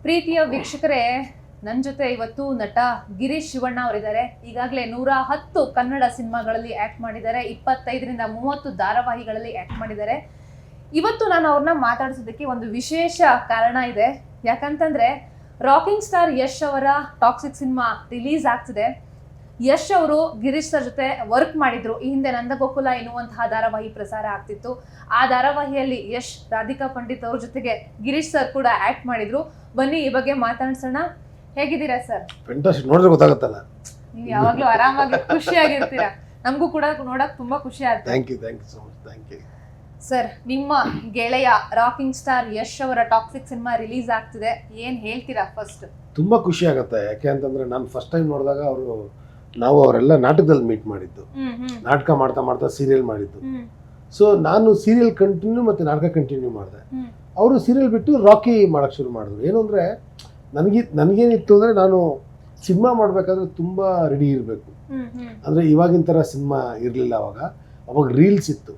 ಪ್ರೀತಿಯ ವೀಕ್ಷಕರೇ, ನನ್ನ ಜೊತೆ ಇವತ್ತು ನಟ ಗಿರೀಶ್ ಶಿವಣ್ಣ ಅವರಿದ್ದಾರೆ. ಈಗಾಗಲೇ 110 ಕನ್ನಡ ಸಿನಿಮಾಗಳಲ್ಲಿ ಆಕ್ಟ್ ಮಾಡಿದ್ದಾರೆ, 25ರಿಂದ 30 ಧಾರಾವಾಹಿಗಳಲ್ಲಿ ಆಕ್ಟ್ ಮಾಡಿದ್ದಾರೆ. ಇವತ್ತು ನಾನು ಅವ್ರನ್ನ ಮಾತಾಡಿಸೋದಕ್ಕೆ ಒಂದು ವಿಶೇಷ ಕಾರಣ ಇದೆ. ಯಾಕಂತಂದ್ರೆ ರಾಕಿಂಗ್ ಸ್ಟಾರ್ ಯಶ್ ಅವರ ಟಾಕ್ಸಿಕ್ ಸಿನಿಮಾ ರಿಲೀಸ್ ಆಗ್ತಿದೆ. ಯಶ್ ಅವರು ಗಿರೀಶ್ ಸರ್ ಜೊತೆ ವರ್ಕ್ ಮಾಡಿದ್ರು. ಈ ಹಿಂದೆ ನಂದಗೋಕುಲ ಎನ್ನುವಂತಹ ಧಾರಾವಾಹಿ ಪ್ರಸಾರ ಆಗ್ತಿತ್ತು. ಆ ಧಾರಾವಾಹಿಯಲ್ಲಿ ಯಶ್, ರಾಧಿಕಾ ಪಂಡಿತ್ ಅವ್ರ ಜೊತೆಗೆ ಗಿರೀಶ್ ಸರ್ ಕೂಡ ಆಕ್ಟ್ ಮಾಡಿದ್ರು. ಬನ್ನಿ ಈ ಬಗ್ಗೆ ಮಾತಾಡ್ಸೋಣ. ಹೇಗಿದ್ದೀರಾ ಸರ್? ಫ್ಯಾಂಟಾಸ್ಟಿಕ್. ನೋಡಿದ್ರೆ ಗೊತ್ತಾಗುತ್ತಲ್ಲ, ನೀವು ಯಾವಾಗ್ಲೂ ಆರಾಮಾಗಿ ಖುಷಿಯಾಗಿರ್ತೀರಾ. ನಮಗೂ ಕೂಡ ನೋಡಕ್ ತುಂಬಾ ಖುಷಿ ಆಗುತ್ತೆ. Thank you so much. Thank you sir. ನಿಮ್ಮ ಗೆಳೆಯ ರಾಕಿಂಗ್ ಸ್ಟಾರ್ ಯಶ್ ಅವರ ಟಾಕ್ಸಿಕ್ ಸಿನಿಮಾ ರಿಲೀಸ್ ಆಗ್ತಿದೆ, ಏನ್ ಹೇಳ್ತೀರಾ? ಫಸ್ಟ್ ತುಂಬಾ ಖುಷಿ ಆಗುತ್ತೆ. ಯಾಕೆ ಅಂತಂದ್ರೆ ನಾನು ಫಸ್ಟ್ ಟೈಮ್ ನೋಡಿದಾಗ ನಾವು ಅವರೆಲ್ಲ ನಾಟಕದಲ್ಲಿ ಮೀಟ್ ಮಾಡಿದ್ದು. ನಾಟಕ ಮಾಡ್ತಾ ಮಾಡ್ತಾ ಸೀರಿಯಲ್ ಮಾಡಿದ್ದು. ಸೊ ನಾನು ಸೀರಿಯಲ್ ಕಂಟಿನ್ಯೂ ಮತ್ತೆ ನಾಟಕ ಕಂಟಿನ್ಯೂ ಮಾಡಿದೆ. ಅವರು ಸೀರಿಯಲ್ ಬಿಟ್ಟು ರಾಕಿ ಮಾಡಕ್ ಶುರು ಮಾಡಿದ್ರು. ಏನು ಅಂದ್ರೆ ನನಗೇನಿತ್ತು ಅಂದರೆ ನಾನು ಸಿನಿಮಾ ಮಾಡಬೇಕಾದ್ರೆ ತುಂಬ ರೆಡಿ ಇರಬೇಕು. ಅಂದರೆ ಇವಾಗಿನ ಥರ ಸಿನಿಮಾ ಇರಲಿಲ್ಲ. ಅವಾಗ ರೀಲ್ಸ್ ಇತ್ತು.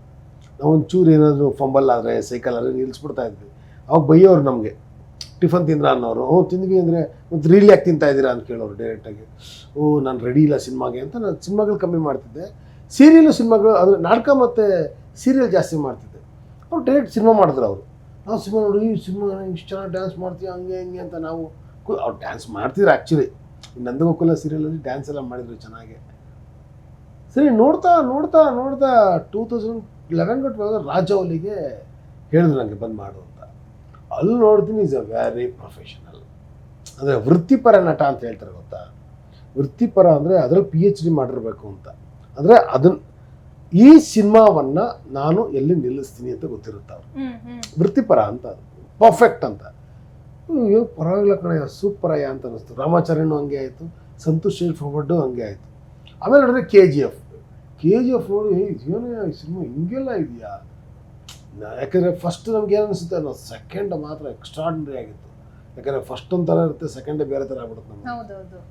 ನಾವು ಒಂಚೂರು ಏನಾದರೂ ಫಂಬಲ್ ಆದರೆ, ಸೈಕಲ್ ಆದರೆ ನಿಲ್ಲಿಸ್ಬಿಡ್ತಾ ಇದ್ವಿ. ಅವಾಗ ಬೈಯೋರು ನಮಗೆ, ಟಿಫನ್ ತಿಂದ್ರ ಅನ್ನೋರು. ತಿಂದ್ವಿ ಅಂದರೆ ಮತ್ತು ರೀಲ್ ಯಾಕೆ ತಿಂತಾ ಇದ್ದೀರಾ ಅಂತ ಕೇಳೋರು ಡೈರೆಕ್ಟಾಗಿ. ನಾನು ರೆಡಿ ಇಲ್ಲ ಸಿನಿಮಾಗೆ ಅಂತ ನಾನು ಸಿನಿಮಾಗಳು ಕಮ್ಮಿ ಮಾಡ್ತಿದ್ದೆ. ಸೀರಿಯಲ್ಲು ಸಿನಿಮಾಗಳು ಅಂದರೆ ನಾಟಕ ಮತ್ತು ಸೀರಿಯಲ್ ಜಾಸ್ತಿ ಮಾಡ್ತಿದ್ದೆ. ಅವ್ರು ಡೈರೆಕ್ಟ್ ಸಿನಿಮಾ ಮಾಡಿದ್ರು. ಅವರು ನಾವು ಸಿನಿಮಾ ನೋಡಿ, ಸಿನಿಮಾ ಇಷ್ಟು ಚೆನ್ನಾಗಿ ಡ್ಯಾನ್ಸ್ ಮಾಡ್ತೀವಿ ಹಂಗೆ ಹಿಂಗೆ ಅಂತ. ನಾವು ಅವ್ರು ಡ್ಯಾನ್ಸ್ ಮಾಡ್ತಿದ್ರು. ಆ್ಯಕ್ಚುಲಿ ನಂದಗೋಕುಲ ಸೀರಿಯಲಲ್ಲಿ ಡ್ಯಾನ್ಸ್ ಎಲ್ಲ ಮಾಡಿದ್ರು ಚೆನ್ನಾಗೆ. ಸರಿ, ನೋಡ್ತಾ 2011 ರಾಜವಲ್ಲಿಗೆ ಹೇಳಿದ್ರು ನನಗೆ ಬಂದು ಮಾಡು ಅಂತ. ಅಲ್ಲಿ ನೋಡ್ತೀನಿ, ಈಸ್ ಅ ವೆರಿ ಪ್ರೊಫೆಷನಲ್. ಅಂದರೆ ವೃತ್ತಿಪರ ನಟ ಅಂತ ಹೇಳ್ತಾರೆ ಗೊತ್ತಾ. ವೃತ್ತಿಪರ ಅಂದರೆ ಅದರಲ್ಲಿ PhD ಮಾಡಿರ್ಬೇಕು ಅಂತ. ಅಂದರೆ ಅದನ್ನು ಈ ಸಿನಿಮಾವನ್ನು ನಾನು ಎಲ್ಲಿ ನಿಲ್ಲಿಸ್ತೀನಿ ಅಂತ ಗೊತ್ತಿರುತ್ತೆ ಅವ್ರು. ವೃತ್ತಿಪರ ಅಂತ, ಪರ್ಫೆಕ್ಟ್ ಅಂತ. ಅಯ್ಯೋ ಪರವಾಗಿಲ್ಲ ಕಣಯ್ಯ, ಸೂಪರಯ್ಯ ಅಂತ ಅನ್ನಿಸ್ತು. ರಾಮಾಚಾರ್ಯನೂ ಹಂಗೆ ಆಯಿತು, ಸಂತೋಷ್ ಫಾರ್ವರ್ಡು ಹಂಗೆ ಆಯಿತು. ಆಮೇಲೆ ನೋಡಿದ್ರೆ KGF ನೋಡಿ, ಏನೋ ಈ ಸಿನಿಮಾ ಹಿಂಗೆಲ್ಲ ಇದೆಯಾ. ಯಾಕೆಂದರೆ ಫಸ್ಟ್ ನಮ್ಗೆ ಏನು ಅನಿಸುತ್ತೆ ಅನ್ನೋ, ಸೆಕೆಂಡ್ ಮಾತ್ರ ಎಕ್ಸ್ಟ್ರಾರ್ಡಿನರಿ ಆಗಿತ್ತು. ಯಾಕಂದರೆ ಫಸ್ಟ್ ಒಂಥರ ಇರುತ್ತೆ, ಸೆಕೆಂಡೇ ಬೇರೆ ಥರ ಆಗ್ಬಿಡುತ್ತೆ ನಮ್ಗೆ.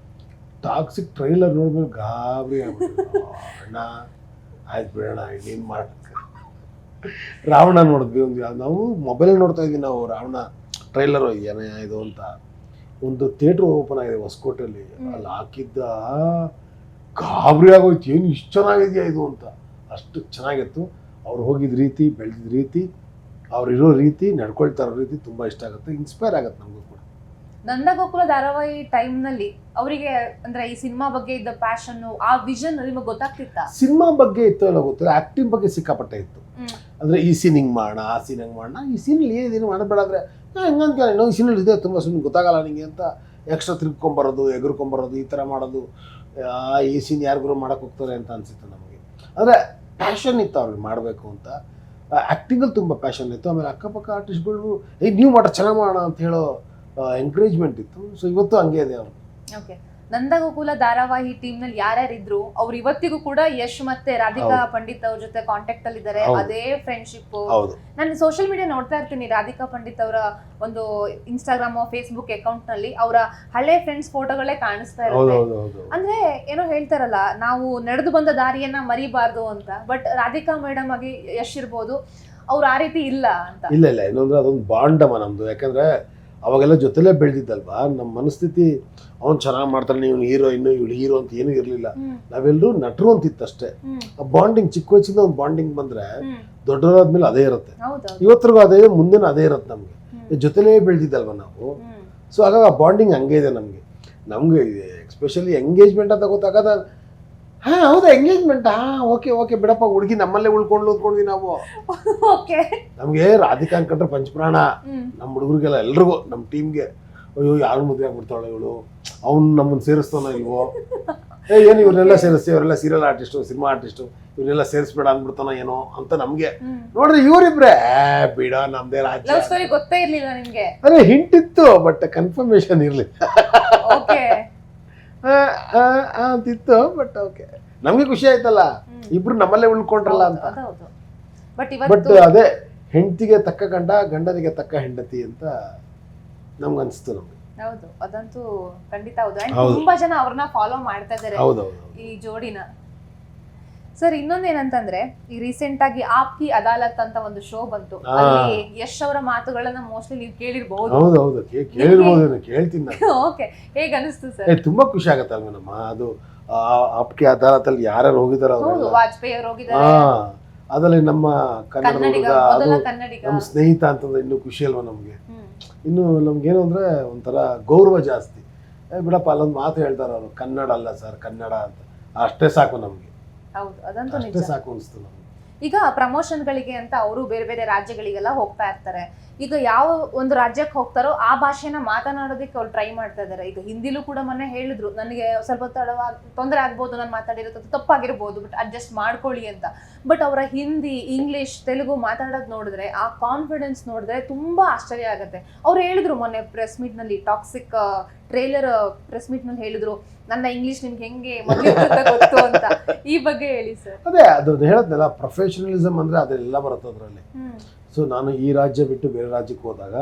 ಟಾಕ್ಸಿಕ್ ಟ್ರೈಲರ್ ನೋಡಿದ್ಮೇಲೆ ಗಾಬರಿ ಆಗ್ಬಿಟ್ಟು, ಅಣ್ಣ ಆಯ್ತು ಬಿಡೋಣ ಇನ್ನೇನು ಮಾಡೋಕ್ಕೆ. ರಾವಣ ನೋಡಿದ್ವಿ. ನಾವು ಮೊಬೈಲ್ ನೋಡ್ತಾ ಇದ್ವಿ ನಾವು ರಾವಣ ಟ್ರೈಲರು. ಏನೇ ಇದು ಅಂತ ಒಂದು ಥಿಯೇಟ್ರ್ ಓಪನ್ ಆಗಿದೆ ಹೊಸಕೋಟೆಯಲ್ಲಿ. ಅಲ್ಲಿ ಹಾಕಿದ್ದ ಗಾಬರಿ ಆಗೋಯ್ತು, ಏನು ಇಷ್ಟು ಚೆನ್ನಾಗಿದೆಯಾ ಇದು ಅಂತ. ಅಷ್ಟು ಚೆನ್ನಾಗಿತ್ತು. ಅವ್ರು ಹೋಗಿದ್ದ ರೀತಿ, ಬೆಳೆದಿದ್ದ ರೀತಿ, ಅವ್ರಿರೋ ರೀತಿ, ನಡ್ಕೊಳ್ತಾ ಇರೋ ರೀತಿ ತುಂಬ ಇಷ್ಟ ಆಗುತ್ತೆ, ಇನ್ಸ್ಪೈರ್ ಆಗುತ್ತೆ ನಮಗೂ ಕೂಡ. ನಂದಗೋಕುಲ ಧಾರಾವಾಹಿ ಟೈಮ್ನಲ್ಲಿ ಅವರಿಗೆ ಅಂದ್ರೆ ಈ ಸಿನಿಮಾ ಬಗ್ಗೆ ಇದ್ದ ಪ್ಯಾಷನ್, ಆ ವಿಷನ್ ನಿಮಗೆ ಗೊತ್ತಾಗ್ತಿತ್ತ? ಸಿನಿಮಾ ಬಗ್ಗೆ ಇತ್ತು ಎಲ್ಲ ಗೊತ್ತಿಲ್ಲ, ಆ್ಯಕ್ಟಿಂಗ್ ಬಗ್ಗೆ ಸಿಕ್ಕಾಪಟ್ಟೆ ಇತ್ತು. ಅಂದರೆ ಈ ಸೀನ್ ಹಿಂಗೆ ಮಾಡೋಣ, ಆ ಸೀನ್ ಹಂಗೆ ಮಾಡೋಣ, ಈ ಸೀನಲ್ಲಿ ಏನೇನು ಮಾಡಬೇಡಾದ್ರೆ ಹೆಂಗಂತ ಇನ್ನೂ ಈ ಸೀನಲ್ಲಿ ಇದೆ ತುಂಬ ಸುಮ್ಮನೆ ಗೊತ್ತಾಗಲ್ಲ ನಿಮಗೆ ಅಂತ ಎಕ್ಸ್ಟ್ರಾ ತಿರ್ಕೊಂಬರೋದು, ಎಗರ್ಕೊಂಬರೋದು, ಈ ಥರ ಮಾಡೋದು. ಈ ಸೀನ್ ಯಾರಿಗೂ ಮಾಡೋಕ್ಕೆ ಹೋಗ್ತಾರೆ ಅಂತ ಅನಿಸುತ್ತೆ ನಮಗೆ. ಅಂದರೆ ಪ್ಯಾಷನ್ ಇತ್ತು ಅವ್ರಿಗೆ ಮಾಡಬೇಕು ಅಂತ. ಆ್ಯಕ್ಟಿಂಗಲ್ಲಿ ತುಂಬ ಪ್ಯಾಷನ್ ಇತ್ತು. ಆಮೇಲೆ ಅಕ್ಕಪಕ್ಕ ಆರ್ಟಿಸ್ಟ್ಗಳು ನೀವು ಚೆನ್ನಾಗಿ ಮಾಡೋಣ ಅಂತ ಹೇಳೋ ಎಂಕರೇಜ್ಮೆಂಟ್ ಇತ್ತು. ಸೊ ಇವತ್ತು ಹಂಗೆ ಇದೆ ಅವರು. ಓಕೆ, ನಂದಗೋಕುಲ ಧಾರಾವಾಹಿ ಟೀಮ್ ನಲ್ಲಿ ಯಾರ್ಯಾರಿದ್ರು ಅವ್ರು ಇವತ್ತಿಗೂ ಕೂಡ ಯಶ್ ಮತ್ತೆ ರಾಧಿಕಾ ಪಂಡಿತ್ ಅವ್ರ ಜೊತೆ ಕಾಂಟ್ಯಾಕ್ಟ್ ಅಲ್ಲಿ ಇದ್ದಾರೆ. ಅದೇ ಫ್ರೆಂಡ್ಶಿಪ್. ನಾನು ಸೋಷಿಯಲ್ ಮೀಡಿಯಾ ನೋಡ್ತಾ ಇರ್ತೀನಿ, ರಾಧಿಕಾ ಪಂಡಿತ್ ಅವರ ಒಂದು ಇನ್ಸ್ಟಾಗ್ರಾಮ್, ಫೇಸ್ಬುಕ್ ಅಕೌಂಟ್ ನಲ್ಲಿ ಅವರ ಹಳೆ ಫ್ರೆಂಡ್ಸ್ ಫೋಟೋಗಳೇ ಕಾಣಿಸ್ತಾ ಇರುತ್ತೆ. ಅಂದ್ರೆ ಏನೋ ಹೇಳ್ತಾರಲ್ಲ, ನಾವು ನಡೆದು ಬಂದ ದಾರಿಯನ್ನ ಮರಿಬಾರ್ದು ಅಂತ. ಬಟ್ ರಾಧಿಕಾ ಮೇಡಮ್ ಆಗಿ ಯಶ್ ಇರ್ಬೋದು, ಅವ್ರು ಆ ರೀತಿ ಇಲ್ಲ ಅಂತ. ಇಲ್ಲ ಇನ್ನೊಂದ್ರೆ ಅದೊಂದು ಬಾಂಡಮ್ಮ ನಮ್ದು. ಯಾಕಂದ್ರೆ ಅವಾಗೆಲ್ಲ ಜೊತೆಲೇ ಬೆಳೆದಿದ್ದಲ್ವಾ. ನಮ್ಮ ಮನಸ್ಥಿತಿ ಅವ್ನು ಚೆನ್ನಾಗಿ ಮಾಡ್ತಾನೆ, ಇವನು ಹೀರೋಯಿನ್, ಇವಳು ಹೀರೋ ಅಂತ ಏನೂ ಇರಲಿಲ್ಲ. ನಾವೆಲ್ಲರೂ ನಟರು ಅಂತಿತ್ತಷ್ಟೇ. ಆ ಬಾಂಡಿಂಗ್ ಚಿಕ್ಕ ವಯಸ್ಸಿಂದ ಒಂದು ಬಾಂಡಿಂಗ್ ಬಂದ್ರೆ ದೊಡ್ಡವರಾದ್ಮೇಲೆ ಅದೇ ಇರುತ್ತೆ. ಇವತ್ತಿಗೂ ಅದೇ, ಮುಂದಿನ ಅದೇ ಇರುತ್ತೆ ನಮಗೆ. ಜೊತೆಲೇ ಬೆಳೆದಿದ್ದಲ್ವ ನಾವು. ಸೊ ಹಾಗಾಗಿ ಆ ಬಾಂಡಿಂಗ್ ಹಂಗೆ ಇದೆ ನಮ್ಗೆ ಎಸ್ಪೆಷಲಿ ಎಂಗೇಜ್ಮೆಂಟ್ ಅಂತ ಗೊತ್ತಾಗದ. ಹೌದಾ ಎಂಗೇಜ್ಮೆಂಟ್, ಓಕೆ ಬಿಡಪ್ಪ, ಹುಡುಗಿ ನಮ್ಮಲ್ಲೇ ಉಳ್ಕೊಂಡ್ವಿ ನಾವು. ನಮ್ಗೆ ರಾಧಿಕಾ ಅನ್ಕೊಂಡ್ರೆ ಪಂಚಪ್ರಾಣ. ನಮ್ಮ ಹುಡುಗರಿಗೆಲ್ಲ ಎಲ್ರಿಗೂ, ನಮ್ಮ ಟೀಮ್ಗೆ, ಅಯ್ಯೋ ಯಾರು ಮದುವೆ ಆಗ್ಬಿಡ್ತಾಳೆ ಇವಳು, ಅವ್ನು ನಮ್ಮನ್ನು ಸೇರಿಸ್ತಾನೋ ಇಲ್ವೋ, ಏನು ಇವ್ರನ್ನೆಲ್ಲ ಸೇರಿಸ್ತೀವಿ, ಅವರೆಲ್ಲ ಸೀರಿಯಲ್ ಆರ್ಟಿಸ್ಟು, ಸಿನಿಮಾ ಆರ್ಟಿಸ್ಟು, ಇವ್ರನ್ನೆಲ್ಲ ಸೇರಿಸ್ಬೇಡ ಅಂದ್ಬಿಡ್ತಾನೋ ಏನೋ ಅಂತ ನಮ್ಗೆ. ನೋಡ್ರಿ ಇವರಿಬ್ರೆ ಬಿಡ, ನಮ್ದೇ ಗೊತ್ತೇ ಇರ್ಲಿಲ್ಲ ನಿಮ್ಗೆ? ಅದೇ ಹಿಂಟ್ ಇತ್ತು, ಬಟ್ ಕನ್ಫರ್ಮೇಶನ್ ಇರ್ಲಿಲ್ಲ ಅಂತಿತ್ತು. ಬಟ್ ಓಕೆ, ನಮ್ಗೆ ಖುಷಿ ಆಯ್ತಲ್ಲ, ಇಬ್ರು ನಮ್ಮಲ್ಲೇ ಉಳ್ಕೊಂಡ್ರಲ್ಲ ಅಂತ. ಬಟ್ ಅದೇ ಹೆಂಡತಿಗೆ ತಕ್ಕ ಗಂಡ, ಗಂಡನಿಗೆ ತಕ್ಕ ಹೆಂಡತಿ ಅಂತ ನಮ್ಗೆ ಅನ್ಸ್ತು. ನಮ್ಗೆ ಹೌದು, ಅದಂತೂ ಖಂಡಿತ ಹೌದು. ತುಂಬಾ ಜನ ಅವ್ರನ್ನ ಫಾಲೋ ಮಾಡ್ತಾ ಇದ್ದಾರೆ ಈ ಜೋಡಿನ. ಸರ್ ಇನ್ನೊಂದೇನಂತಂದ್ರೆ ಈ ರೀಸೆಂಟ್ ಆಗಿ ಆಪ್ಕಿ ಅದಾಲತ್ ಅಂತ ಒಂದು ಶೋ ಬಂತು, ಹಾ. ಅಲ್ಲಿ ಯಶ್ ಅವರ ಮಾತುಗಳನ್ನ ಮೋಸ್ಟ್ಲಿ ನೀವು ಕೇಳಿರ್ಬಹುದು. ಹೌದೌದು ಕೇಳಿರ್ಬೋದು, ಕೇಳ್ತೀನಿ ನಾನು. ಓಕೆ, ಹೇಗ ಅನಿಸ್ತು ಸರ್? ತುಂಬಾ ಖುಷಿ ಆಗತ್ತೆ ಅಲ್ವ ನಮ್ಮ ಅದು ಆಪ್ಕೆ ಅದಾಲತಲ್ಲಿ ಯಾರ್ಯಾರು ಹೋಗಿದಾರ ಹೌದು, ವಾಜಪೇಯಿ ಅವರು ಹೋಗಿದ್ದಾರೆ. ಅದ್ರಲ್ಲಿ ನಮ್ಮ ಕನ್ನಡ ಕನ್ನಡಿಗ, ಹುಡುಗ, ಅದು ಮೊದಲ ಕನ್ನಡಿಗ. ನಮ್ಮ ಸ್ನೇಹಿತ ಅಂತಂದ್ರೆ ಇನ್ನೂ ಖುಷಿ ಅಲ್ವಾ ನಮ್ಗೆ. ಹ್ಮ್. ಇನ್ನು ನಮ್ಗೇನು ಅಂದ್ರೆ ಒಂಥರ ಗೌರವ ಜಾಸ್ತಿ. ಬಿಡಪ್ಪ ಅಲ್ಲೊಂದು ಮಾತು ಹೇಳ್ತಾರ ಅವರು, ಕನ್ನಡ ಅಲ್ಲ ಸರ್ ಕನ್ನಡ ಅಂತ, ಅಷ್ಟೇ ಸಾಕು ನಮ್ಗೆ, ಹೌದು, ಅದಂತೂ ಅಷ್ಟೇ ನಿಜ. ಸಾಕು ಅನಿಸ್ತು ನಮ್ಗೆ. ಈಗ ಪ್ರಮೋಷನ್ಗಳಿಗೆ ಅಂತ ಅವರು ಬೇರೆ ಬೇರೆ ರಾಜ್ಯಗಳಿಗೆಲ್ಲ ಹೋಗ್ತಾ ಇರ್ತಾರೆ. ಈಗ ಯಾವ ಒಂದು ರಾಜ್ಯಕ್ಕೆ ಹೋಗ್ತಾರೋ ಆ ಭಾಷೆನ ಮಾತನಾಡೋದಕ್ಕೆ ಅವ್ರು ಟ್ರೈ ಮಾಡ್ತಾ ಇದ್ದಾರೆ. ಈಗ ಹಿಂದಿಲೂ ಕೂಡ ಮೊನ್ನೆ ಹೇಳಿದ್ರು, ನನಗೆ ಸ್ವಲ್ಪ ತೊಂದರೆ ಆಗ್ಬೋದು, ನಾನು ಮಾತಾಡಿರೋದು ತಪ್ಪಾಗಿರ್ಬೋದು, ಬಟ್ ಅಡ್ಜಸ್ಟ್ ಮಾಡ್ಕೊಳ್ಳಿ ಅಂತ. ಬಟ್ ಅವರ ಹಿಂದಿ, ಇಂಗ್ಲಿಷ್, ತೆಲುಗು ಮಾತಾಡೋದು ನೋಡಿದ್ರೆ, ಆ ಕಾನ್ಫಿಡೆನ್ಸ್ ನೋಡಿದ್ರೆ ತುಂಬಾ ಆಶ್ಚರ್ಯ ಆಗುತ್ತೆ. ಅವ್ರು ಹೇಳಿದ್ರು ಮೊನ್ನೆ ಪ್ರೆಸ್ ಮೀಟ್ ನಲ್ಲಿ, ಟಾಕ್ಸಿಕ್ ಟ್ರೇಲರ್ ಪ್ರೆಸ್ ಮೀಟ್ ನಲ್ಲಿ ಹೇಳಿದ್ರು, ನನ್ನ ಇಂಗ್ಲಿಷ್ ನಿಮ್ಗೆ ಹೆಂಗೆ ಮೊದಲಿಂದ ಗೊತ್ತು ಅಂತ. ಈ ಬಗ್ಗೆ ಹೇಳಿ ಸರ್. ಅದೇ ಅದು ಹೇಳದ್ನಲ್ಲ, ಪ್ರೊಫೆಷನಲಿಸಮ್ ಅಂದ್ರೆ ಅದೆಲ್ಲ ಬರುತ್ತೆ ಅದರಲ್ಲಿ. ಸೊ ನಾನು ಈ ರಾಜ್ಯ ಬಿಟ್ಟು ಬೇರೆ ರಾಜ್ಯಕ್ಕೆ ಹೋದಾಗ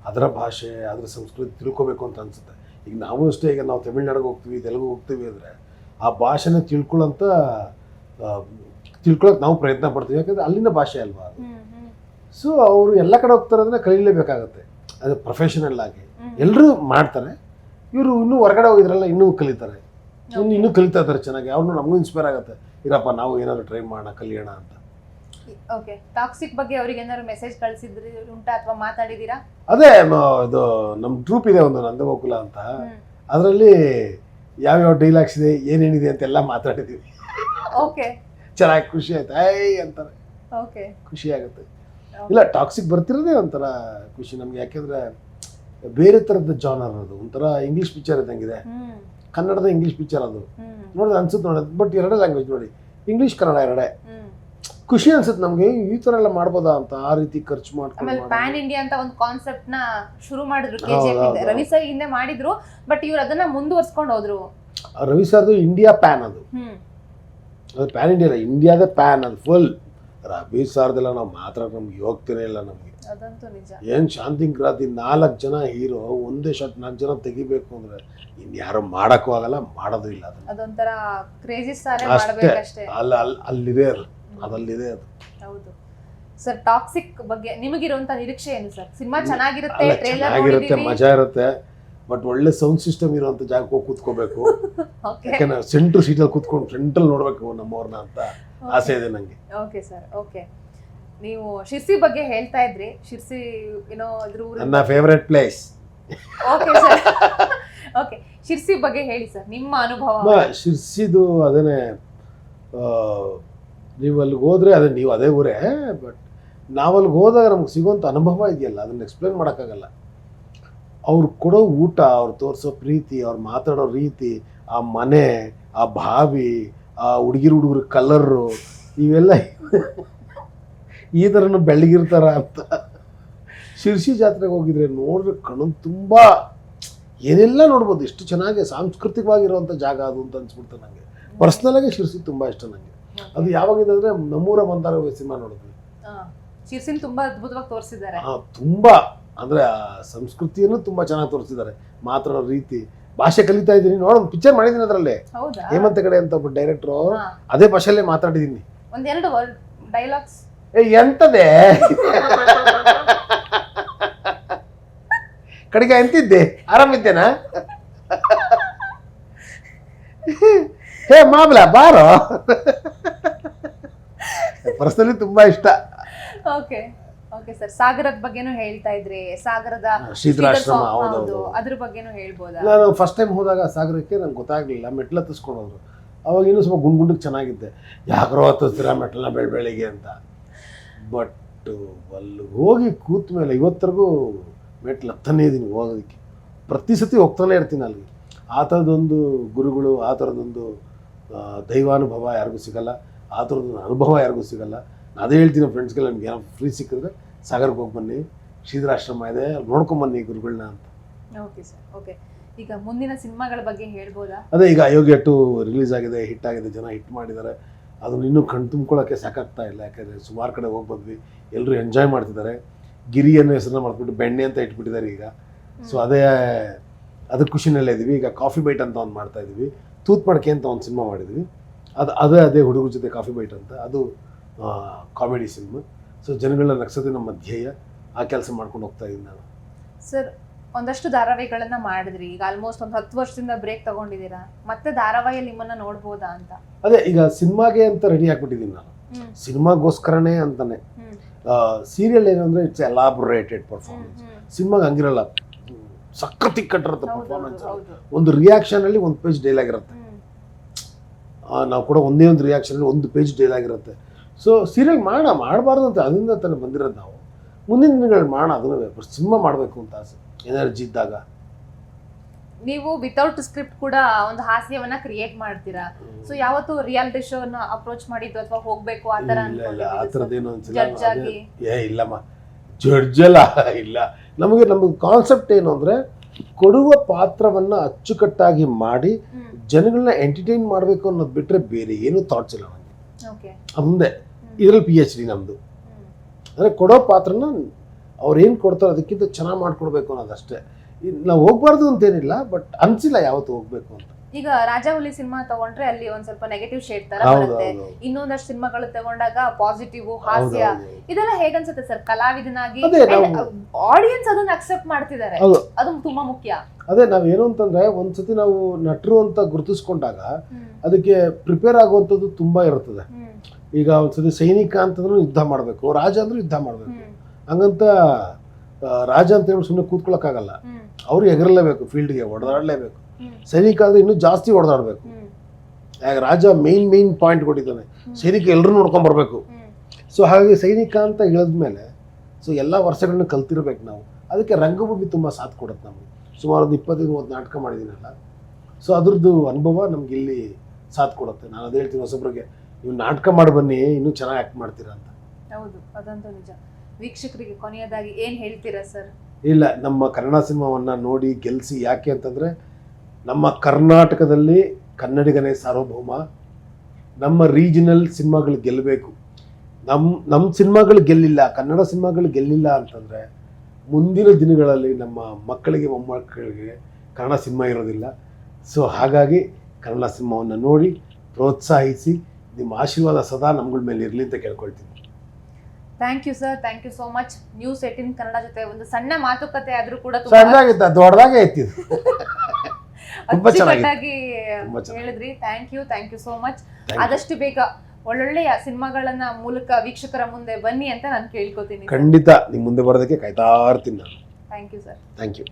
ಅದರ ಭಾಷೆ, ಅದರ ಸಂಸ್ಕೃತಿ ತಿಳ್ಕೊಬೇಕು ಅಂತ ಅನ್ಸುತ್ತೆ. ಈಗ ನಾವು ಅಷ್ಟೇ, ಈಗ ನಾವು ತಮಿಳ್ನಾಡಿಗೆ ಹೋಗ್ತೀವಿ, ತೆಲುಗು ಹೋಗ್ತೀವಿ ಅಂದರೆ ಆ ಭಾಷೆನ ತಿಳ್ಕೊಳಕ್ಕೆ ನಾವು ಪ್ರಯತ್ನ ಪಡ್ತೀವಿ, ಯಾಕಂದರೆ ಅಲ್ಲಿನ ಭಾಷೆ ಅಲ್ವಾ ಅದು. ಸೊ ಅವರು ಎಲ್ಲ ಕಡೆ ಹೋಗ್ತಾರೆ ಅಂದರೆ ಕಲೀಲೇಬೇಕಾಗತ್ತೆ, ಅದು ಪ್ರೊಫೆಷನಲ್ ಆಗಿ ಎಲ್ಲರೂ ಮಾಡ್ತಾರೆ. ಇವರು ಇನ್ನೂ ಹೊರಗಡೆ ಹೋಗಿದ್ರಲ್ಲ, ಇನ್ನೂ ಕಲಿತಾರೆ, ಇನ್ನೂ ಕಲಿತಾ ಇದ್ದಾರೆ ಚೆನ್ನಾಗಿ. ಅವ್ರನ್ನೂ ನಮಗೂ ಇನ್ಸ್ಪೈರ್ ಆಗುತ್ತೆ, ಇರಪ್ಪ ನಾವು ಏನಾದ್ರು ಟ್ರೈ ಮಾಡೋಣ, ಕಲಿಯೋಣ ಅಂತ. ಓಕೆ, ಟಾಕ್ಸಿಕ್ ಬಗ್ಗೆ ಅವ್ರಿಗೆ ಏನಾದ್ರು ಮೆಸೇಜ್ ಕಳಿಸಿದ್ರಿ ಉಂಟಾ ಅಥವಾ ಮಾತಾಡಿದೀರಾ? ಅದೇ ಇದು ನಮ್ಮ ಟ್ರೂಪ್ ಇದೆ ಒಂದು, ನಂದಗೋಕುಲ ಅಂತ, ಅದರಲ್ಲಿ ಯಾವ್ಯಾವ ಡೈಲಾಗ್ಸ್ ಇದೆ, ಏನೇನಿದೆ ಅಂತೆಲ್ಲ ಮಾತಾಡಿದ್ದೀವಿ. ಓಕೆ, ಚೆನ್ನಾಗಿ ಖುಷಿ ಆಯ್ತು, ಅಂತಾರೆ. ಓಕೆ, ಖುಷಿ ಆಗುತ್ತೆ. ಇಲ್ಲ, ಟಾಕ್ಸಿಕ್ ಬರ್ತಿರೋದೇ ಒಂಥರ ಖುಷಿ ನಮ್ಗೆ, ಯಾಕೆಂದ್ರೆ ಬೇರೆ ಥರದ ಜಾನರ್ ಅದು, ಒಂಥರ ಇಂಗ್ಲೀಷ್ ಪಿಕ್ಚರ್ ಇದ್ದಂಗಿದೆ, ಕನ್ನಡದ ಇಂಗ್ಲೀಷ್ ಪಿಕ್ಚರ್ ಅದು. ನೋಡಿದ್ರೆ ಅನ್ಸುತ್ತೆ ನೋಡೋದು, ಬಟ್ ಎರಡೇ ಲ್ಯಾಂಗ್ವೇಜ್ ನೋಡಿ, ಇಂಗ್ಲೀಷ್ ಕನ್ನಡ ಎರಡೇ. ಖುಷಿ ಅನ್ಸುತ್ತೆ ನಮ್ಗೆ, ಈ ತರ ಎಲ್ಲ ಮಾಡ್ಬೋದಾ ಅಂತ, ಆ ರೀತಿ ಖರ್ಚು ಮಾಡ್ಕೊಂಡು. ಪ್ಯಾನ್ ಇಂಡಿಯಾ ಅಂತ ಒಂದು ಕಾನ್ಸೆಪ್ಟ್ ನ ಶುರು ಮಾಡಿದ್ರು KGF ಇಂದ. ರವಿ ಸರ್ ಹಿಂದೆ ಮಾಡಿದ್ರು, ಬಟ್ ಇವ್ರು ಅದನ್ನ ಮುಂದುವರ್ಸ್ಕೊಂಡು ಹೋದ್ರು. ರವಿ ಸರ್ದು ಇಂಡಿಯಾ ಪ್ಯಾನ್ ಅದು, ಅದು ಪ್ಯಾನ್ ಇಂಡಿಯಾ, ಇಂಡಿಯಾದ ಪ್ಯಾನ್ ಅದು ಫುಲ್. ರವಿ ಸರ್ದೆಲ್ಲ ನಾವು ಮಾತಾಡೋಕೆ ನಮ್ಗೆ ಹೋಗ್ತಿರೇ ಇಲ್ಲ ನಮ್ಗೆ. ಅದಂತೂ ನಿಜ. ಏನ್ ಶಾಂತಿಂಕ್ರಾಂತಿ 4 ಜನ ಹೀರೋ ಒಂದೇ ಶಾಟ್ 4 ಜನ ತೆಗಿಬೇಕು ಅಂದ್ರೆ ಇನ್ಯಾರು ಮಾಡಕ್ಕೂ ಆಗಲ್ಲ, ಮಾಡೋದು ಇಲ್ಲ. ಅದೊಂಥರ ಕ್ರೇಜಿ ಸ್ಟಾರ್ ಅಷ್ಟೇ, ಮಾಡಬೇಕಷ್ಟೇ. ಅಲ್ಲಿದೆ ಅದಲ್ಲಿದೆ ಅದು. ಹೌದು ಸರ್, ಟಾಕ್ಸಿಕ್ ಬಗ್ಗೆ ನಿಮಗಿರುವಂತ ನಿರೀಕ್ಷೆ ಏನು ಸರ್? ಸಿನಿಮಾ ಚೆನ್ನಾಗಿರುತ್ತೆ, ಟ್ರೇಲರ್ ಚೆನ್ನಾಗಿರುತ್ತೆ, ಮಜಾ ಇರುತ್ತೆ, ಬಟ್ ಒಳ್ಳೆ ಸೌಂಡ್ ಸಿಸ್ಟಮ್ ಇರುವಂತ ಜಾಗಕ್ಕೆ ಹೋಗಿ ಕೂತ್ಕೋಬೇಕು. ಯಾಕಂದ್ರೆ ಸೆಂಟ್ರ್ ಸೀಟಲ್ಲಿ ಕೂತ್ಕೊಂಡು ಫ್ರಂಟಲ್ಲಿ ನೋಡ್ಬೇಕು ನಮ್ಮವ್ರನ್ನ ಅಂತ ಆಸೆ ಇದೆ ನಂಗೆ. Okay sir, okay. ನೀವು ಶಿರ್ಸಿ ಬಗ್ಗೆ ಹೇಳ್ತಾ ಇದ್ರಿ, ಶಿರ್ಸಿ ಏನೋ ಇದ್ರ ನನ್ನ favourite place. Okay sir, okay. Sirsi ಬಗ್ಗೆ ಹೇಳಿ ಸರ್, ನಿಮ್ಮ ಅನುಭವ. ಶಿರ್ಸಿದು ಅದೇನೆ, ನೀವು ಅಲ್ಲಿಗೆ ಹೋದ್ರೆ ಅದೇ ನೀವು ಅದೇ ಊರೇ, ಬಟ್ ನಾವಲ್ಲಿಗೆ ಹೋದಾಗ ನಮ್ಗೆ ಸಿಗೋಂಥ ಅನುಭವ ಇದೆಯಲ್ಲ, ಅದನ್ನ ಎಕ್ಸ್ಪ್ಲೇನ್ ಮಾಡೋಕ್ಕಾಗಲ್ಲ. ಅವ್ರು ಕೊಡೋ ಊಟ, ಅವ್ರು ತೋರಿಸೋ ಪ್ರೀತಿ, ಅವ್ರು ಮಾತಾಡೋ ರೀತಿ, ಆ ಮನೆ, ಆ ಬಾವಿ, ಆ ಹುಡುಗರು ಕಲರು, ಇವೆಲ್ಲ ಈ ಥರನೂ ಬೆಳಗಿರ್ತಾರ ಅಂತ. ಶಿರ್ಸಿ ಜಾತ್ರೆಗೆ ಹೋಗಿದ್ರೆ ನೋಡ್ರೆ ಕಣ್ಣು ತುಂಬ ಏನೆಲ್ಲ ನೋಡ್ಬೋದು, ಎಷ್ಟು ಚೆನ್ನಾಗಿ ಸಾಂಸ್ಕೃತಿಕವಾಗಿರುವಂಥ ಜಾಗ ಅದು ಅಂತ ಅನ್ಸ್ಬಿಡ್ತು ನನಗೆ. ಪರ್ಸ್ನಲಾಗಿ ಶಿರ್ಸಿ ತುಂಬ ಇಷ್ಟ ನನಗೆ. ಅದು ಯಾವಾಗಿಂದ ಅಂದರೆ ನಮ್ಮೂರ ಮಂದಾರ ಸಿನಿಮಾ ನೋಡಿದ್ವಿ, ಶಿರ್ಸಿನ ತುಂಬಾ ಅದ್ಭುತವಾಗಿ ತೋರಿಸಿದ್ದಾರೆ. ತುಂಬಾ ಅಂದರೆ ಆ ಸಂಸ್ಕೃತಿಯನ್ನು ತುಂಬ ಚೆನ್ನಾಗಿ ತೋರಿಸಿದ್ದಾರೆ, ಮಾತಾಡೋ ರೀತಿ, ಭಾಷೆ ಕಲಿತಾ ಇದ್ದೀನಿ. ನೋಡೋದು ಪಿಕ್ಚರ್ ಮಾಡಿದ್ದೀನಿ ಅದರಲ್ಲಿ, ಹೇಮಂತ ಕಡೆ ಅಂತ ಒಬ್ಬ ಡೈರೆಕ್ಟ್ರು, ಅದೇ ಭಾಷೆಯಲ್ಲೇ ಮಾತಾಡಿದ್ದೀನಿ. ಒಂದೆರಡು ವರ್ಡ್ ಡೈಲಾಗ್ಸ್. ಎಂತದೆ ಕಡೆಗೆ ಎಂತಿದ್ದೆ, ಆರಾಮಿದ್ದೇನಾ, ಹೇ ಮಾಮಲ ಬಾರೋ. ಪರ್ಸನಲಿ ತುಂಬಾ ಇಷ್ಟ. Okay, okay sir. ಸಾಗರದ ಬಗ್ಗೆನೂ ಹೇಳ್ತಾ ಇದ್ರಿ, ಸಾಗರದ ಶ್ರೀಧರಾಶ್ರಮ, ಅದ್ರ ಬಗ್ಗೆನೂ ಹೇಳ್ಬೋದಾ? ನಾನು ಫಸ್ಟ್ ಟೈಮ್ ಹೋದಾಗ ಸಾಗರಕ್ಕೆ ನಂಗೆ ಗೊತ್ತಾಗ್ಲಿಲ್ಲ, ಮೆಟ್ಲ ಹತ್ತಿಸ್ಕೊಂಡು ಹೋದ್ರು. ಅವಾಗ ಇನ್ನೂ ಸ್ವಲ್ಪ ಗುಂಡ್ಗುಂಡಕ್ಕೆ ಚೆನ್ನಾಗಿದ್ದೆ, ಯಾಕ್ರೋ ಹತ್ತಿಸ್ತೀರಾ ಮೆಟ್ಲನ್ನ ಬೆಳಗ್ಗೆ ಅಂತ. ಬಟ್ ಅಲ್ಲಿ ಹೋಗಿ ಕೂತ ಮೇಲೆ ಇವತ್ತರೆಗೂ ಮೆಟ್ಲು ಹತ್ತನೇ ಇದ್ದೀನಿ ಹೋಗೋದಕ್ಕೆ, ಪ್ರತಿ ಸತಿ ಹೋಗ್ತಾನೆ ಇರ್ತೀನಿ ಅಲ್ಲಿಗೆ. ಆ ಥರದೊಂದು ಗುರುಗಳು, ಆ ಥರದೊಂದು ದೈವಾನುಭವ ಯಾರಿಗೂ ಸಿಗಲ್ಲ, ಆ ಥರದೊಂದು ಅನುಭವ ಯಾರಿಗೂ ಸಿಗಲ್ಲ. ಅದೇ ಹೇಳ್ತೀನಿ ಫ್ರೆಂಡ್ಸ್ಗೆಲ್ಲ, ನಿಮ್ಗೆ ಏನೋ ಫ್ರೀ ಸಿಕ್ಕಿದ್ರೆ ಸಾಗರಕ್ಕೆ ಹೋಗಿ ಬನ್ನಿ, ಶ್ರೀಧರಾಶ್ರಮ ಇದೆ, ಅಲ್ಲಿ ನೋಡ್ಕೊಂಬನ್ನಿ ಗುರುಗಳನ್ನ ಅಂತ. Okay sir, okay. ಈಗ ಮುಂದಿನ ಸಿನಿಮಾಗಳ ಬಗ್ಗೆ ಹೇಳ್ಬೋದಾ? ಅದೇ ಈಗ ಅಯೋಗ್ಯ 2 ರಿಲೀಸ್ ಆಗಿದೆ, ಹಿಟ್ ಆಗಿದೆ, ಜನ ಹಿಟ್ ಮಾಡಿದ್ದಾರೆ. ಅದನ್ನು ಇನ್ನೂ ಕಣ್ ತುಂಬ್ಕೊಳ್ಳೋಕ್ಕೆ ಸಾಕಾಗ್ತಾ ಇಲ್ಲ, ಯಾಕಂದರೆ ಸುಮಾರು ಕಡೆ ಹೋಗಿ ಬಂದ್ವಿ, ಎಲ್ಲರೂ ಎಂಜಾಯ್ ಮಾಡ್ತಿದ್ದಾರೆ. ಗಿರಿ ಅನ್ನೋ ಹೆಸರನ್ನ ಮಾಡ್ಬಿಟ್ಟು ಬೆಣ್ಣೆ ಅಂತ ಇಟ್ಬಿಟ್ಟಿದ್ದಾರೆ ಈಗ. ಸೊ ಅದ್ರ ಖುಷಿನಲ್ಲೇ ಇದ್ದೀವಿ. ಈಗ ಕಾಫಿ ಬೈಟ್ ಅಂತ ಒಂದು ಮಾಡ್ತಾ ಇದ್ದೀವಿ, ತೂತ್ ಮಡಕೆ ಅಂತ ಒಂದು ಸಿನಿಮಾ ಮಾಡಿದ್ವಿ, ಅದೇ ಹುಡುಗರ ಜೊತೆ ಕಾಫಿ ಬೈಟ್ ಅಂತ, ಅದು ಕಾಮಿಡಿ ಸಿನಿಮಾ. ಸೊ ಜನಗಳನ್ನ ನಗ್ಸೋದೇ ನಮ್ಮ ಧ್ಯೇಯ. ಆ ಕೆಲಸ ಮಾಡ್ಕೊಂಡು ಹೋಗ್ತಾ ಇದ್ದೀನಿ ನಾನು. ಸರ್, ಒಂದಷ್ಟು ಧಾರಾವಾಹಿಗಳನ್ನ ಮಾಡಿದ್ರಿ, ಈಗ ಆಲ್ಮೋಸ್ಟ್ ಒಂದು 10 ವರ್ಷದಿಂದ ಬ್ರೇಕ್ ತಗೊಂಡಿದ್ದೀರಾ, ಮತ್ತೆ ಧಾರಾವಾಹಿಯಲ್ಲಿ ನಿಮ್ಮನ್ನ ನೋಡ್ಬೋದಾ ಅಂತ? ಅದೇ ಈಗ ಸಿನಿಮಾಗೆ ಅಂತ ರೆಡಿ ಆಗ್ಬಿಟ್ಟಿದ್ದೀನಿ ನಾನು, ಸಿನಿಮಾಗೋಸ್ಕರನೇ ಅಂತಾನೆ. ಸೀರಿಯಲ್ ಏನು ಅಂದರೆ ಇಟ್ಸ್ ಎಲಾಬ್ರೇಟೆಡ್ ಪರ್ಫಾರ್ಮೆನ್ಸ್. ಸಿನಿಮಾಗೆ ಹಂಗಿರಲ್ಲ, ಸಖತ್ ಕಟ್ಟಿರುತ್ತೆ ಪರ್ಫಾರ್ಮೆನ್ಸ್. ಒಂದು ರಿಯಾಕ್ಷನ್ ಅಲ್ಲಿ 1 ಪೇಜ್ ಡೈಲಾಗ್ ಇರುತ್ತೆ, ನಾವು ಕೂಡ ಒಂದೇ ಒಂದು ರಿಯಾಕ್ಷನ್ ಅಲ್ಲಿ 1 ಪೇಜ್ ಡೈಲಾಗ್ ಇರುತ್ತೆ. ಸೊ ಸೀರಿಯಲ್ ಮಾಡಬಾರ್ದು ಅಂತ ಅದರಿಂದ ತಾನೇ ಬಂದಿರೋದು. ನಾವು ಮುಂದಿನ ದಿನಗಳು ಮಾಡೋಣ, ಅದನ್ನು ಸಿನಿಮಾ ಮಾಡಬೇಕು ಅಂತ ಆಸೆ, ಎನರ್ಜಿ ಇದ್ದಾಗ. ನೀವು ವಿತೌಟ್ ಸ್ಕ್ರಿಪ್ಟ್ ಕೂಡ ಒಂದು ಹಾಸ್ಯವನ್ನ ಕ್ರಿಯೇಟ್ ಮಾಡ್ತೀರಾ. ಸೊ ಯಾವತ್ತು ರಿಯಾಲಿಟಿ ಶೋನ ಅಪ್ರೋಚ್ ಮಾಡಿದ್ದು ಅಥವಾ ಹೋಗ್ಬೇಕು ಆ ತರ ಆ ಥರದ್ದೇನು ಅನ್ಸಿಲ್ಲ. ಇಲ್ಲಮ್ಮ, ಜಡ್ಜ್ ಎಲ್ಲ ಇಲ್ಲ. ನಮಗೆ ಕಾನ್ಸೆಪ್ಟ್ ಏನು ಅಂದ್ರೆ ಕೊಡುವ ಪಾತ್ರವನ್ನ ಅಚ್ಚುಕಟ್ಟಾಗಿ ಮಾಡಿ ಜನಗಳನ್ನ ಎಂಟರ್ಟೈನ್ ಮಾಡಬೇಕು ಅನ್ನೋದು ಬಿಟ್ರೆ ಬೇರೆ ಏನು ಥಾಟ್ಸ್ ಇಲ್ಲ ನನಗೆ. ಮುಂದೆ ಇದರಲ್ಲಿ PhD ನಮ್ದು. ಅಂದರೆ ಕೊಡೋ ಪಾತ್ರನ ಅವ್ರು ಏನು ಕೊಡ್ತಾರೋ ಅದಕ್ಕಿಂತ ಚೆನ್ನಾಗಿ ಮಾಡ್ಕೊಡ್ಬೇಕು ಅನ್ನೋದಷ್ಟೇ. ನಾವು ಹೋಗ್ಬಾರ್ದು ಅಂತೇನಿಲ್ಲ, ಬಟ್ ಅನ್ಸಿಲ್ಲ ಯಾವತ್ತು ಹೋಗ್ಬೇಕು ಅಂತ. ಈಗ ರಾಜಾಹುಲಿ ಸಿನಿಮಾ ತಗೊಂಡ್ರೆ ಅಲ್ಲಿ ಒಂದ್ ಸ್ವಲ್ಪ ನೆಗೆಟಿವ್ ಶೇಡ್ ತರ ಬರುತ್ತೆ, ಇನ್ನೊಂದಷ್ಟು ಸಿನಿಮಾಗಳು ತಗೊಂಡಾಗ ಪಾಸಿಟಿವ್ ಹಾಸ್ಯ, ಇದೆಲ್ಲ ಹೇಗನ್ಸುತ್ತೆ ಸರ್ ಕಲಾವಿದನಾಗಿ? ಆಡಿಯನ್ಸ್ ಅದನ್ನ ಅಕ್ಸೆಪ್ಟ್ ಮಾಡ್ತಿದ್ದಾರೆ, ಅದು ತುಂಬಾ ಮುಖ್ಯ. ಅದೇ ನಾವೇನು ಅಂತಂದ್ರೆ ಒಂದ್ಸತಿ ನಾವು ನಟರು ಅಂತ ಗುರುತಿಸ್ಕೊಂಡಾಗ ಅದಕ್ಕೆ ಪ್ರಿಪೇರ್ ಆಗುವಂಥದ್ದು ತುಂಬಾ ಇರುತ್ತದೆ. ಈಗ ಒಂದ್ಸತಿ ಸೈನಿಕ ಅಂತಂದ್ರೂ ಯುದ್ಧ ಮಾಡಬೇಕು, ರಾಜ ಅಂದ್ರೂ ಯುದ್ಧ ಮಾಡಬೇಕು. ಹಂಗಂತ ರಾಜ ಅಂತ ಹೇಳಿ ಸುಮ್ಮನೆ ಕೂತ್ಕೊಳ್ಳೋಕ್ಕಾಗಲ್ಲ, ಅವ್ರು ಎಗರಲೇಬೇಕು, ಫೀಲ್ಡ್ಗೆ ಹೊಡೆದಾಡಲೇಬೇಕು. ಸೈನಿಕ ಆದರೆ ಇನ್ನೂ ಜಾಸ್ತಿ ಹೊಡೆದಾಡಬೇಕು. ರಾಜ ಮೇನ್ ಪಾಯಿಂಟ್ ಕೊಟ್ಟಿದ್ದಾನೆ, ಸೈನಿಕ ಎಲ್ಲರೂ ನೋಡ್ಕೊಂಬರ್ಬೇಕು. ಸೊ ಹಾಗಾಗಿ ಸೈನಿಕ ಅಂತ ಹೇಳಿದ್ಮೇಲೆ ಸೊ ಎಲ್ಲ ವರ್ಷಗಳನ್ನ ಕಲ್ತಿರ್ಬೇಕು ನಾವು. ಅದಕ್ಕೆ ರಂಗಭೂಮಿ ತುಂಬ ಸಾಥ್ ಕೊಡುತ್ತೆ ನಮಗೆ. ಸುಮಾರು ಒಂದು 25-30 ನಾಟಕ ಮಾಡಿದ್ದೀನಲ್ಲ, ಸೊ ಅದ್ರದ್ದು ಅನುಭವ ನಮ್ಗೆ ಇಲ್ಲಿ ಸಾಥ್ ಕೊಡುತ್ತೆ. ನಾನು ಅದು ಹೇಳ್ತೀನಿ ಹೊಸಬ್ರಿಗೆ, ನೀವು ನಾಟಕ ಮಾಡಿ ಬನ್ನಿ, ಇನ್ನೂ ಚೆನ್ನಾಗಿ ಆ್ಯಕ್ಟ್ ಮಾಡ್ತೀರಾ ಅಂತ. ಹೌದು, ಅದಂತೂ ನಿಜ. ವೀಕ್ಷಕರಿಗೆ ಕೊನೆಯದಾಗಿ ಏನು ಹೇಳ್ತೀರಾ ಸರ್? ಇಲ್ಲ, ನಮ್ಮ ಕನ್ನಡ ಸಿನಿಮಾವನ್ನು ನೋಡಿ ಗೆಲ್ಲಿಸಿ. ಯಾಕೆ ಅಂತಂದರೆ ನಮ್ಮ ಕರ್ನಾಟಕದಲ್ಲಿ ಕನ್ನಡಿಗನೇ ಸಾರ್ವಭೌಮ. ನಮ್ಮ ರೀಜನಲ್ ಸಿನಿಮಾಗಳು ಗೆಲ್ಲಬೇಕು. ನಮ್ಮ ಸಿನಿಮಾಗಳು ಗೆಲ್ಲಿಲ್ಲ, ಕನ್ನಡ ಸಿನಿಮಾಗಳು ಗೆಲ್ಲಿಲ್ಲ ಅಂತಂದರೆ ಮುಂದಿನ ದಿನಗಳಲ್ಲಿ ನಮ್ಮ ಮಕ್ಕಳಿಗೆ ಮೊಮ್ಮಕ್ಕಳಿಗೆ ಕನ್ನಡ ಸಿನಿಮಾ ಇರೋದಿಲ್ಲ. ಸೊ ಹಾಗಾಗಿ ಕನ್ನಡ ಸಿನಿಮಾವನ್ನು ನೋಡಿ ಪ್ರೋತ್ಸಾಹಿಸಿ, ನಿಮ್ಮ ಆಶೀರ್ವಾದ ಸದಾ ನಮ್ಗಳ ಮೇಲೆ ಇರಲಿ ಅಂತ ಕೇಳ್ಕೊಳ್ತೀನಿ. Thank you sir, thank you so much. News 18 Kannada ಜೊತೆ ಒಂದು ಸಣ್ಣ ಮಾತುಕತೆ ಆದ್ರೂ ಕೂಡ ಸಣ್ಣದಾಗಿತ್ತು, ದೊಡ್ಡದಾಗೆ ಇತ್ತಿದ್ದು. ಅಚ್ಚುಕಟ್ಟಾಗಿ ಹೇಳಿದ್ರಿ. Thank you so much. ಆದಷ್ಟು ಬೇಗ ಒಳ್ಳೊಳ್ಳೆಯ ಸಿನಿಮಾಗಳನ್ನ ಮೂಲಕ ವೀಕ್ಷಕರ ಮುಂದೆ ಬನ್ನಿ ಅಂತ ನಾನು ಕೇಳ್ಕೊತೀನಿ. ಖಂಡಿತ ನಿಮ್ಮ ಮುಂದೆ ಬರೋದಕ್ಕೆ ಕಾಯ್ತಾ ಇರ್ತೀನಿ ನಾನು. Thank you sir. Thank you.